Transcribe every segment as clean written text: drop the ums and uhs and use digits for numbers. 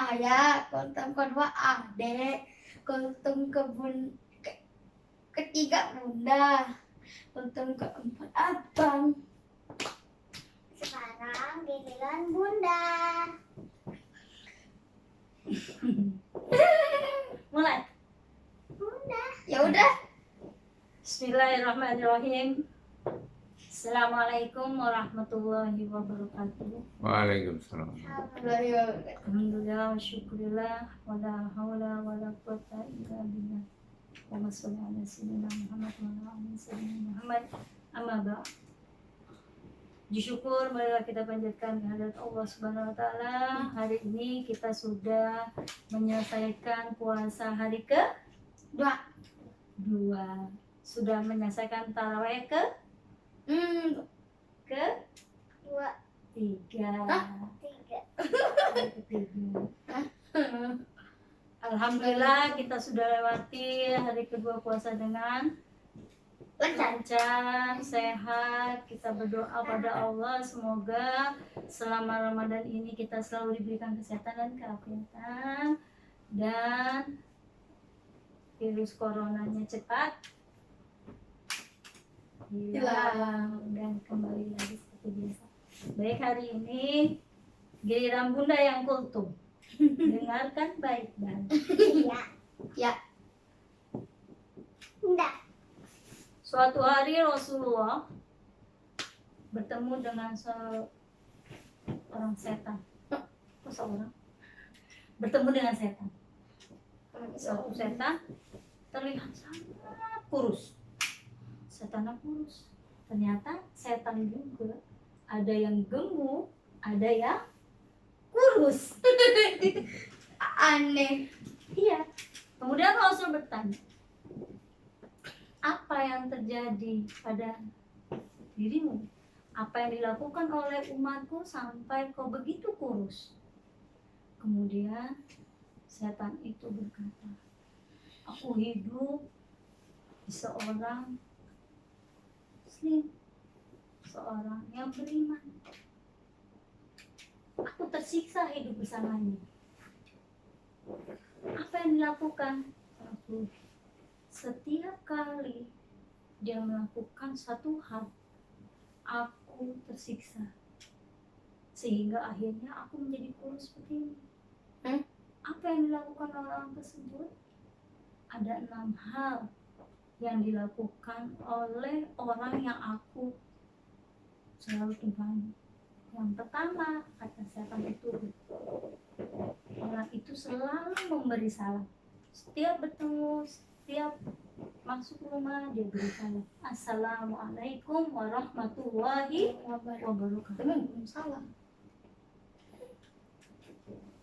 ayah, kultum kedua adik, kultum ketiga bunda, kultum keempat abang. Sekarang giliran bunda. Mulai. Bunda. Ya udah. Bismillahirrahmanirrahim. Assalamualaikum warahmatullahi wabarakatuh. Waalaikumsalam. Alhamdulillah wa syukurillah wa la hawla wa la quwata illa billah. Wa sholli ala sayyidina Muhammad wa ala ali sayyidina Muhammad. Amma ba'd. Puji syukur marilah kita panjatkan kehadirat Allah Subhanahu wa taala. Hari ini kita sudah menyelesaikan puasa hari Dua. ke-2. Sudah menyelesaikan tarawih ke Dua. 3. Tiga. Alhamdulillah kita sudah lewati hari kedua puasa dengan lancar, sehat. Kita berdoa pada Allah semoga selama Ramadan ini kita selalu diberikan kesehatan dan keafiatan dan virus coronanya cepat hilang dan kembali lagi seperti biasa. Baik, hari ini giliran Bunda yang kultum. Dengarkan baik-baik. Iya. Ya. Bunda. Suatu hari Rasulullah bertemu dengan seorang setan. Kok seorang? Bertemu dengan setan. Suatu setan terlihat sangat kurus. Setannya kurus. Ternyata setan juga ada yang gemuk, ada yang kurus. Aneh. Iya. Kemudian Rasul bertanya, apa yang terjadi pada dirimu? Apa yang dilakukan oleh umatku sampai kau begitu kurus? Kemudian setan itu berkata, aku hidup di seorang muslim, seorang yang beriman. Aku tersiksa hidup bersamanya. Apa yang dilakukan? Aku setiap kali dia melakukan satu hal, aku tersiksa. Sehingga akhirnya aku menjadi kurus seperti ini. Apa yang dilakukan orang tersebut? Ada 6 hal yang dilakukan oleh orang yang aku selalu tumpangi. Yang pertama, kata setan itu, orang itu selalu memberi salam. Setiap bertemu, setiap masuk rumah dia beri salam. Assalamualaikum warahmatullahi wabarakatuh. Salah.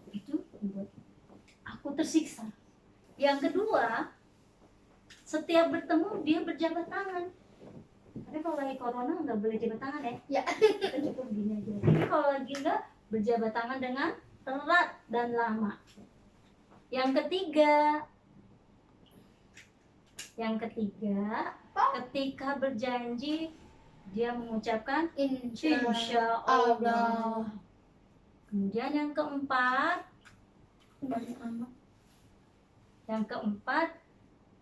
Itu membuat aku tersiksa. Yang kedua, setiap bertemu dia berjabat tangan. Tapi kalau lagi corona nggak boleh jabat tangan ya. Ya. Kita cukup gini aja. Tapi kalau lagi nggak, berjabat tangan dengan erat dan lama. Yang ketiga, ketika berjanji dia mengucapkan insya Allah. Kemudian yang keempat,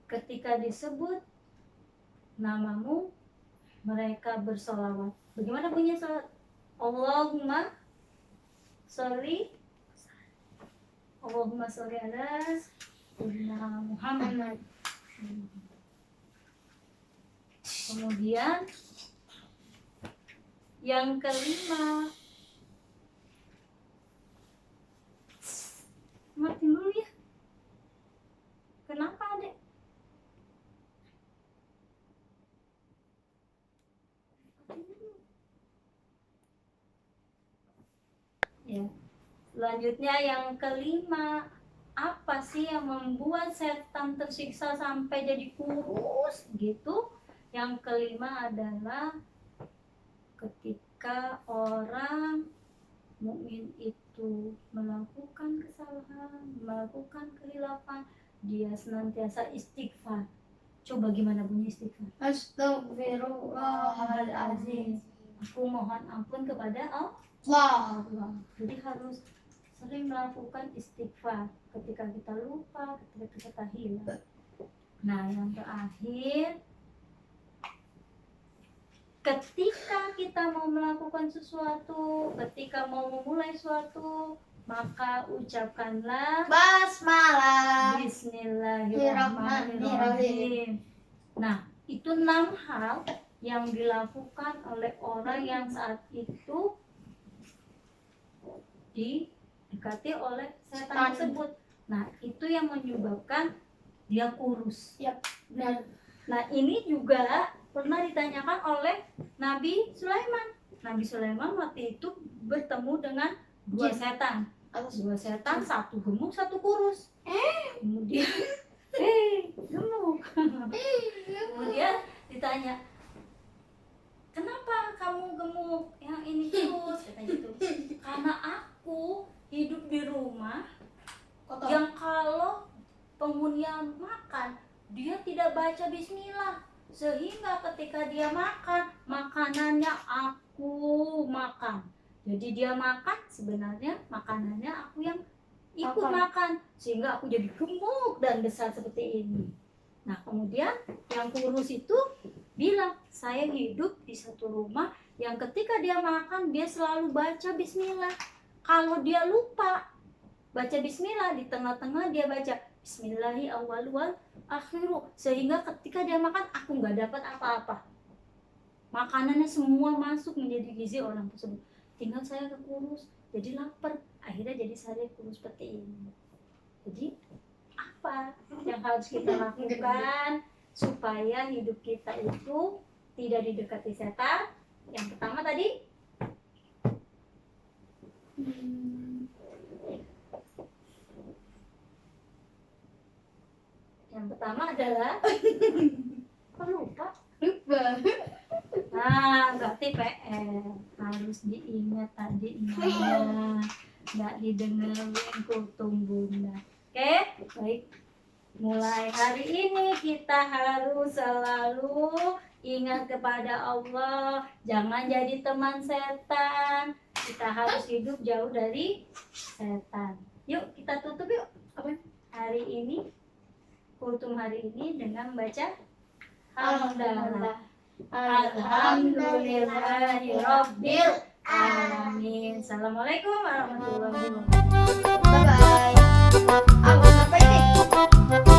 ketika disebut namamu mereka bersolawat. Bagaimana bunyi solawat? Allahumma sholli ala sayyidina Muhammad. Kemudian yang kelima, matiin dulu ya. Kenapa, Adek? Ya. Selanjutnya yang kelima, apa sih yang membuat setan tersiksa sampai jadi kurus gitu? Yang kelima adalah ketika orang mukmin itu melakukan kesalahan, melakukan kehilafan, dia senantiasa istighfar. Coba gimana bunyi istighfar? Astagfirullahaladzim. Aku mohon ampun kepada Allah. Wah. Jadi harus sering melakukan istighfar ketika kita lupa, ketika kita hilang. Nah, yang terakhir, ketika kita mau melakukan sesuatu, ketika mau memulai suatu, maka ucapkanlah Basmalah. Bismillahirrahmanirrahim. Nah, itu 6 hal yang dilakukan oleh orang yang saat itu didekati oleh setan tersebut. Nah, itu yang menyebabkan dia kurus. Yap, benar. Nah, ini juga pernah ditanyakan oleh Nabi Sulaiman. Nabi Sulaiman waktu itu bertemu dengan 2 Jin. setan. Atas 2 setan, 1 gemuk, 1 kurus. Kemudian gemuk. Kemudian ditanya, kenapa kamu gemuk? Yang ini kurus, kata gitu. Karena aku hidup di rumah kotor. yang kalau penghuninya makan, dia tidak baca bismillah. Sehingga ketika dia makan, makanannya aku makan. Jadi dia makan, sebenarnya makanannya aku yang ikut makan. Sehingga aku jadi gemuk dan besar seperti ini. Nah, kemudian yang kurus itu bilang, saya hidup di satu rumah yang ketika dia makan, dia selalu baca bismillah. Kalau dia lupa baca bismillah, di tengah-tengah dia baca Bismillahi awwalu wal akhiru, sehingga ketika dia makan aku nggak dapat apa-apa. Makanannya semua masuk menjadi gizi orang tersebut. Tinggal saya kekurus, jadi lapar. Akhirnya jadi saya kurus seperti ini. Jadi apa yang harus kita lakukan supaya hidup kita itu tidak didekati setan? Yang pertama tadi adalah lupa. Nah, berarti PR harus diingat tadi nggak didengerin kutung bunda. Oke, baik. Mulai hari ini kita harus selalu ingat kepada Allah, jangan jadi teman setan. Kita harus hidup jauh dari setan. Yuk kita tutup yuk. Apa? Hari ini, kultum hari ini dengan membaca Alhamdulillah. Alhamdulillahirabbil alamin. Assalamualaikum warahmatullahi wabarakatuh. Bye bye. Apa ini?